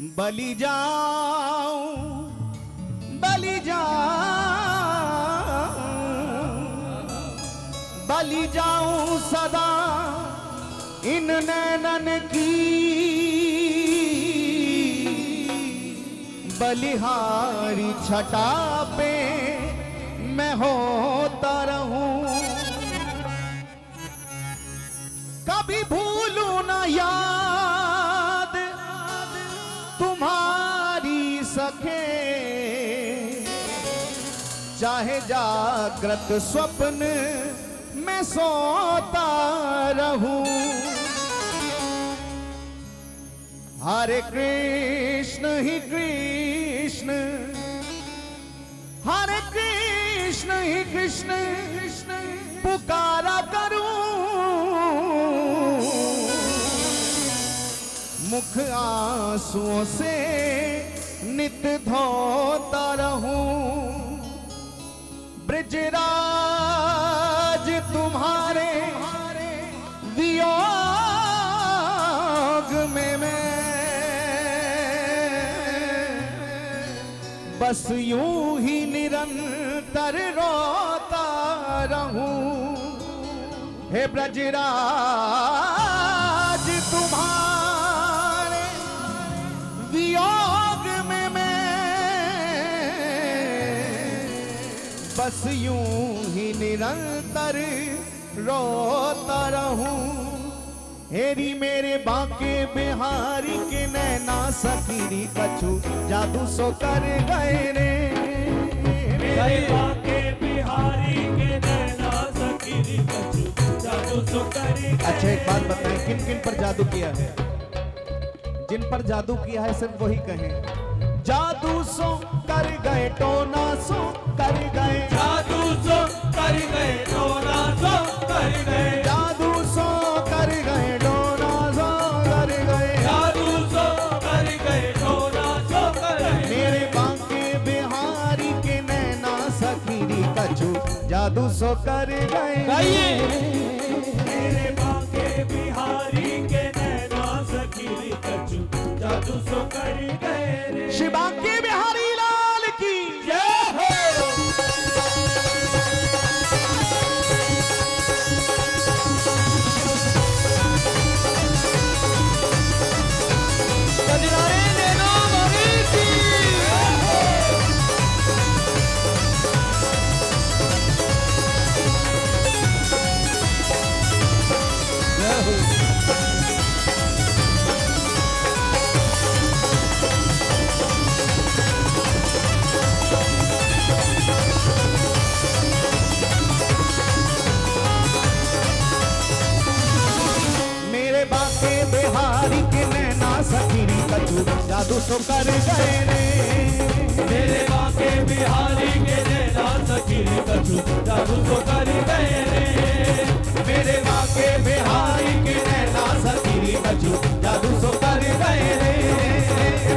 बलि जाऊं बलि जाऊं बलि जाऊं सदा इन नैनन की बलिहारी छटा पे मैं होता रहूं। कभी भूलूं ना याद तुम्हारी सखे, चाहे जागृत स्वप्न मैं सोता रहूं। हरे कृष्ण ही कृष्ण हरे कृष्ण ही कृष्ण पुकारा करूं। मुख आंसुओं से नित धोता रहूं। ब्रजराज तुम्हारे वियोग में मैं बस यूं ही निरंतर रोता रहूं। हे ब्रजराज तुम्हारे वियोग में मैं बस यूं ही निरंतर रोता रहूं। हेरी मेरे बांके बिहारी के नैना सखीरी कछु जादू सो कर गए रे। मेरे बांके बिहारी के नैना सखीरी कछु जादू सो कर गए। अच्छा एक बात बताएं, किन किन पर जादू किया है? जिन पर जादू किया है सिर्फ वही कहें। जादू सो कर गए टोना सो कर गए। जादू सो कर गए टोना सो कर गए। जादू सो कर गए टोना सो कर गए। जादू सो कर गए टोना सो कर गए। मेरे बांके बिहारी के नैना सखीरी कछु जादू सो कर गए। मेरे बांके बिहारी के नैना सखीरी कछु जादू सो कर गए रे। श्री बांके बिहारी लाल की जय हो। कजरारे नैना मरी की मेरे बांके बिहारी के नैना सखीरी कछु जादू सो कर गए रे। मेरे बांके बिहारी के नैना सखीरी कछु जादू सो कर गए रे। मेरे बांके बिहारी के नैना सखीरी कछु जादू सो कर गए रे।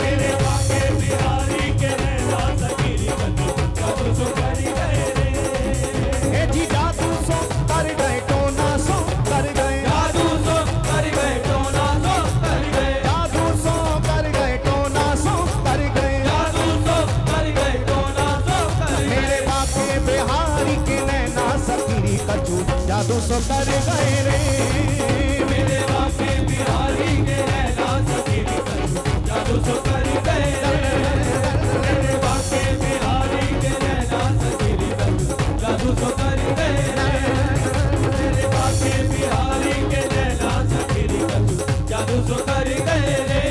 मेरे बांके बिहारी के नैना सखीरी कछु जादू सो कर गए रे। ए जी जादू सो कर गए टोना सो कर गए। जादू सो कर गए टोना सो कर गए। जादू सो कर गए टोना सो कर गए। जादू सो कर गए टोना सो कर गए। मेरे बांके बिहारी के नैना सखीरी कछु जादू सो कर गए रे। मेरे बांके बिहारी के नैना सखीरी कछु जादू सो कर गए रे। मेरे बांके बिहारी के नैना सखीरी कछु जादू सो कर गए रे। मेरे बांके बिहारी के नैना सखीरी कछु जादू सो कर गए रे।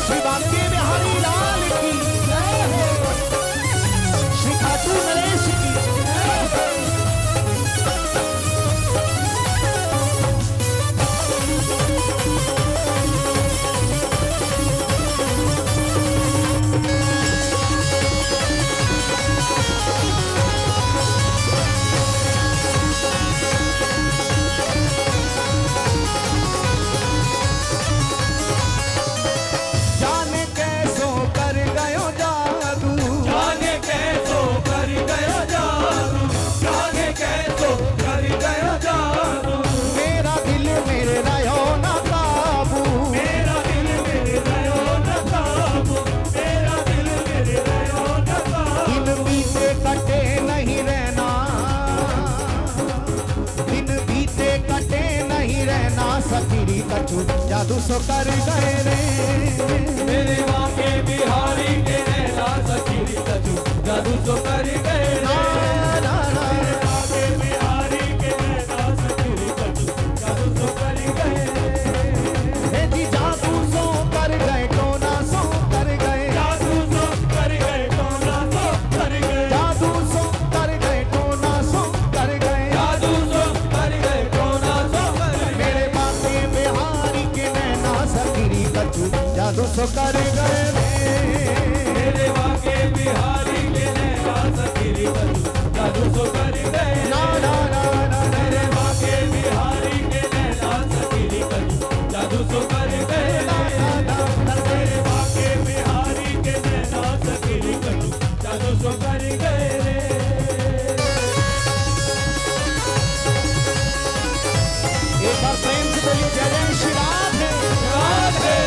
श्री बांके बिहारी लाल की जय हो। श्री खाटू नरेश की जय हो। कछु जादू सो कर गए रे। मेरे बाके बिहारी के नैना सखी कछु जादू सो कर गए ना रे। ना ना मेरे बाके बिहारी के नैना सखी कछु जादू सो कर गए रे। हे जी जादू सो कर गए टोना सो कर गए। जादू सो कर गए टोना सो कर गए। जादू सो कर गए टोना सो कर गए। जादू सो कर गए टोना सो कर गए। मेरे बाके बिहारी के नैना सखी कछु जादू सो कर गए रे। मेरे बाके बिहारी के नैना सखी कछु जादू सो कर गए। ना ना ना ना मेरे बाके बिहारी के नैना सखी कछु जादू सो कर गए। मेरे बाके बिहारी के नैना सखी कछु जादू सो कर गए रे। एक बार प्रेम से बोलिए जय जय श्री राधे। राधे।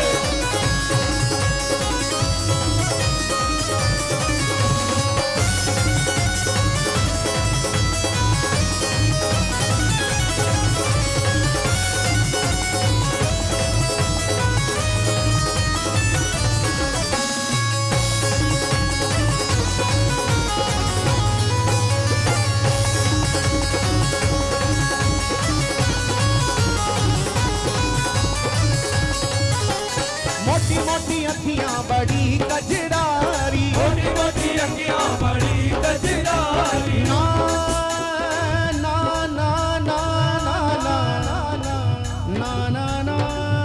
मोटी मोटी अखियां बड़ी कजरारी। मोटी मोटी अखियां बड़ी कजरारी। ना ना ना ना ना ना ना ना ना ना ना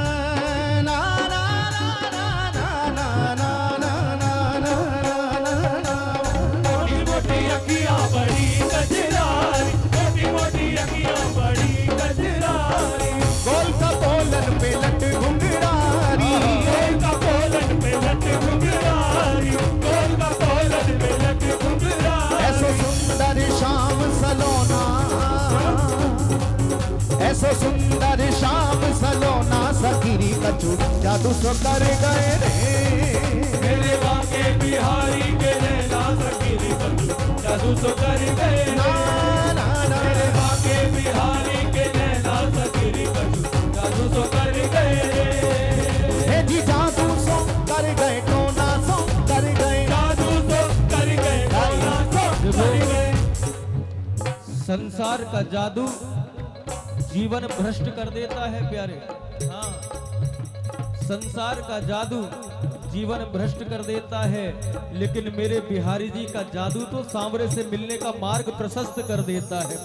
ना। मोटी मोटी अखियां बड़ी कजरारी। मोटी मोटी अखियां बड़ी कजरारी। गोल का बोलन पे लट घुंघरारी। गोल का कोलन पे लट घुंघरारी। गोल का कोलन पे लट घुंघरारी। ऐसो सुंदर शाम सलोना। ऐसो सुंदर शाम सलोना सखीरी कछु जादू सो कर गए रे। मेरे बाके बिहारी के नैना सखी कछु जादू सो कर गए। ना ना ना मेरे बाके बिहारी के नैना सखी कछु जादू सो कर गए। हे जी जादू सो कर गए टोना सो कर गए। जादू सो कर गए टोना सो कर गए। संसार का जादू जीवन भ्रष्ट कर देता है प्यारे। हाँ, संसार का जादू जीवन भ्रष्ट कर देता है, लेकिन मेरे बिहारी जी का जादू तो सांवरे से मिलने का मार्ग प्रशस्त कर देता है।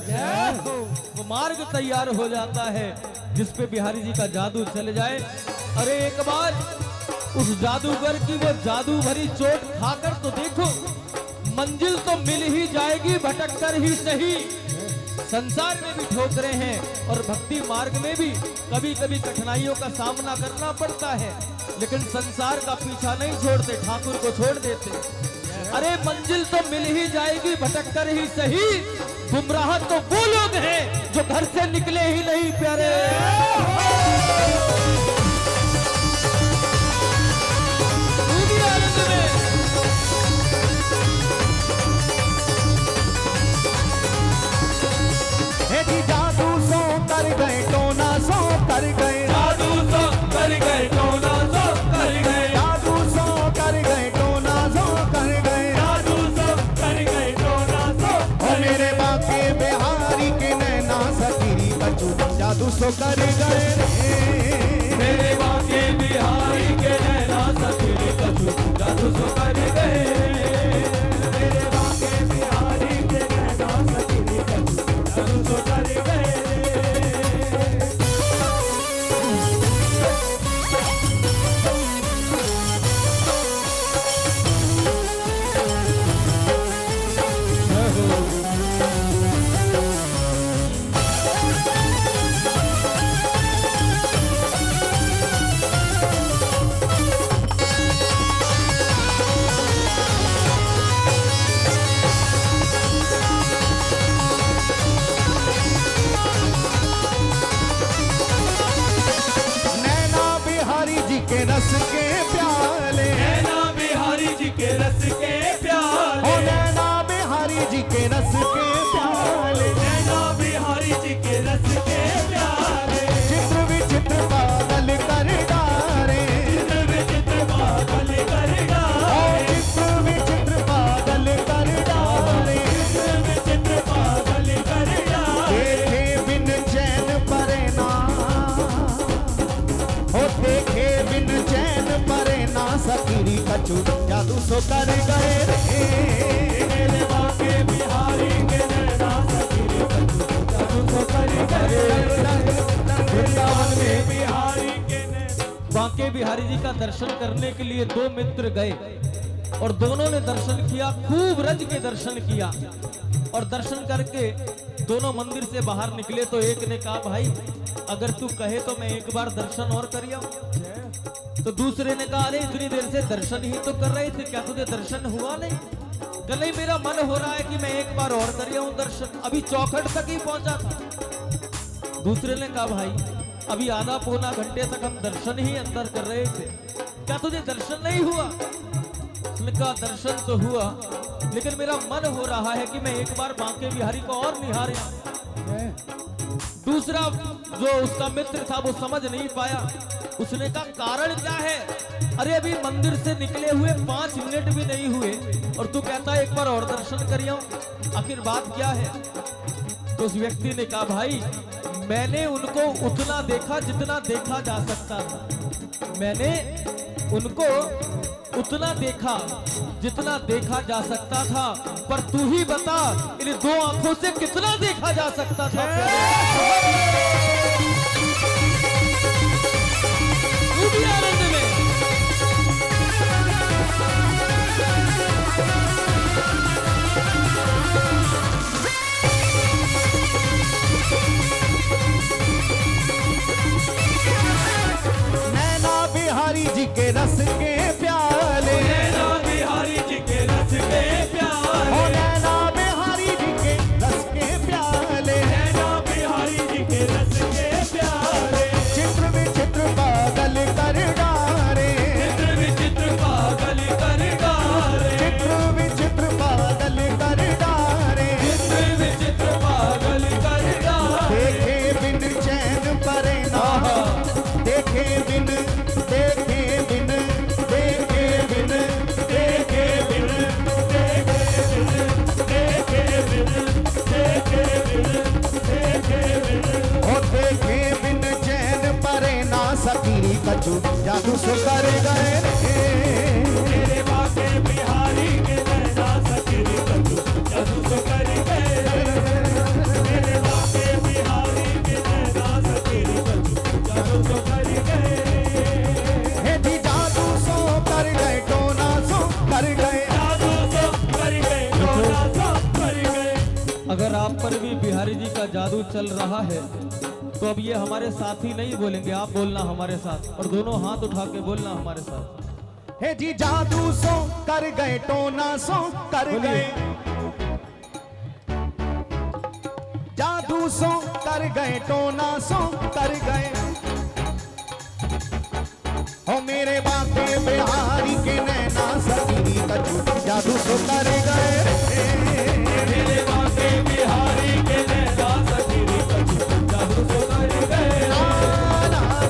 वो मार्ग तैयार हो जाता है जिस पे बिहारी जी का जादू चल जाए। अरे एक बार उस जादूगर की वो जादू भरी चोट खाकर तो देखो, मंजिल तो मिल ही जाएगी भटक कर ही सही। संसार में भी ठोकरे हैं और भक्ति मार्ग में भी कभी कभी कठिनाइयों का सामना करना पड़ता है, लेकिन संसार का पीछा नहीं छोड़ते, ठाकुर को छोड़ देते। अरे मंजिल तो मिल ही जाएगी भटक कर ही सही। गुमराह तो वो लोग हैं जो घर से निकले ही नहीं प्यारे। डूबी आनंद में। हे जी जादू सो कर गए टोना सो कर गए। जादू सो कर गए टोना सो कर गए। जादू सो कर गए टोना सो कर गए। जादू सो कर गए टोना सो ओ कर मेरे बाके बिहारी के नैना सखीरी कछु जादू सो कर गए रे। मेरे बाके बिहारी के नैना सखी कछु जादू सो कर गए। मेरे बाके बिहारी के नैना सखी कछु जादू सो कर गए। देखे बिन चैन परे ना सकीरी कछु जादू सो कर गए रे मेरे बाके बिहारी के नैना सखीरी कछु जादू सो कर गए वृंदावन में बिहारी के नैना। बांके बिहारी जी का दर्शन करने के लिए दो मित्र गए और दोनों ने दर्शन किया, खूब रज के दर्शन किया और दर्शन करके दोनों मंदिर से बाहर निकले तो एक ने कहा भाई अगर तू कहे तो मैं एक बार दर्शन और कर आऊं। तो दूसरे ने कहा अरे इतनी देर से दर्शन ही तो कर रहे थे, क्या तुझे दर्शन हुआ नहीं? कल ही मेरा मन हो रहा है कि मैं एक बार और कर आऊं दर्शन, अभी चौखट तक ही पहुंचा था। दूसरे ने कहा भाई अभी आधा पौना घंटे तक हम दर्शन ही अंदर कर रहे थे, क्या तुझे दर्शन नहीं हुआ? उसने कहा दर्शन तो हुआ लेकिन मेरा मन हो रहा है कि मैं एक बार बांके बिहारी को और निहारे। दूसरा जो उसका मित्र था वो समझ नहीं पाया, उसने कहा कारण क्या है? अरे अभी मंदिर से निकले हुए 5 मिनट भी नहीं हुए और तू कहता है एक बार और दर्शन करियो, आखिर बात क्या है? तो उस व्यक्ति ने कहा भाई मैंने उनको उतना देखा जितना देखा जा सकता था, मैंने उनको उतना देखा जितना देखा जा सकता था, पर तू ही बता इन दो आंखों से कितना देखा जा सकता था? तू भी आनंद में नैना बिहारी जी के रस के प्याले, नैना बिहारी जी के रस के प्याले, ओ नैना बिहारी जी के रस के प्याले, नैना बिहारी जी के रस के प्याले, चित्र विचित्र पागल कर डारे, चित्र विचित्र पागल कर डारे, चित्र विचित्र पागल कर डारे, चित्र विचित्र पागल कर डारे। देखे बिन चैन परे ना, देखे बिन देखे बिन देखे बिन देखे बिन देखे बिन देखे बिन देखे बिन देखे बिन ओ देखे बिन चैन परे ना सकीरी कछु जादू सो कर गए रे मेरे बाके बिहारी के नैना सखीरी कछु जादू सो कर गए। मेरे बाके बिहारी के नैना सखीरी कछु जादू सो कर गए। हे जी जादू सो कर गए टोना सो कर गए। जादू सो कर गए, टोना सो कर गए। अगर आप पर भी बिहारी जी का जादू चल रहा है तो अब ये हमारे साथ ही नहीं बोलेंगे, आप बोलना हमारे साथ और दोनों हाथ उठा के बोलना हमारे साथ। हे जी जादू सो कर गए टोना सो कर गए, जादू सो कर गए टोना सो कर गए। ओ मेरे बाके बिहारी के नैना सकीरी कछु जादू सो कर गए रे मेरे बाके बिहारी के नैना सखीरी कछु जादू सो कर गए।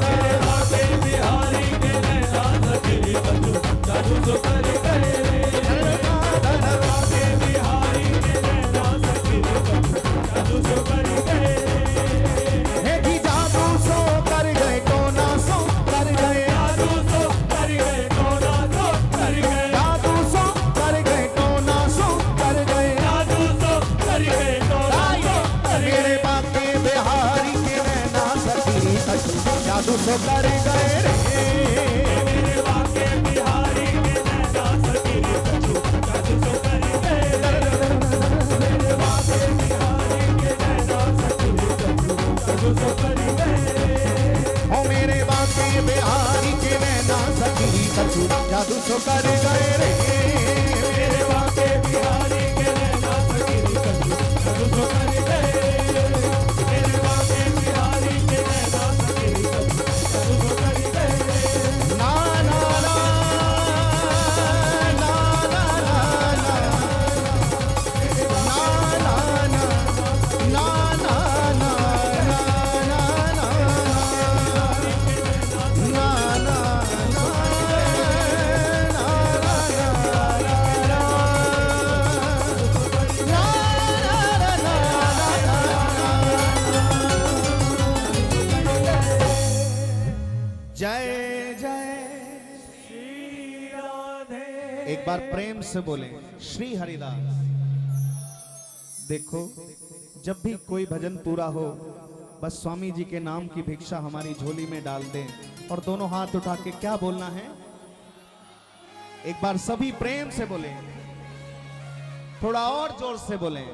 मेरे बाके बिहारी के नैना सखीरी कछु जादू सो कर गए। मेरे बाके बिहारी के नैना सखीरी कछु जादू सो कर गए। हे जी जादू सो कर गए टोना सो कर गए, जादू सो कर गए, टोना सो कर गए। जादू सो कर गए टोना सो कर गए। जादू सो कर गए, टोना सो कर गए। मेरे बाके बिहारी के नैना सकीरी कछु जादू सो कर गए रे मेरे बाके बिहारी के नैना सखीरी कछु जादू सो कर गए। मेरे बाके बिहारी के नैना सखीरी कछु जादू सो कर गए। ओ मेरे बाके बिहारी के नैना सकीरी कछु जादू सो कर गए रे मेरे बाके बिहारी के नैना सखीरी कछु जादू सो कर गए। मेरे बाके बिहारी के नैना सखीरी कछु जादू सो कर गए। ना ना ना ना ना ना ना ना ना ना ना जय जय श्री राधे। एक बार प्रेम से बोले श्री हरिदास। देखो जब भी कोई भजन पूरा हो बस स्वामी जी के नाम की भिक्षा हमारी झोली में डाल दें और दोनों हाथ उठा के क्या बोलना है, एक बार सभी प्रेम से बोले, थोड़ा और जोर से बोले।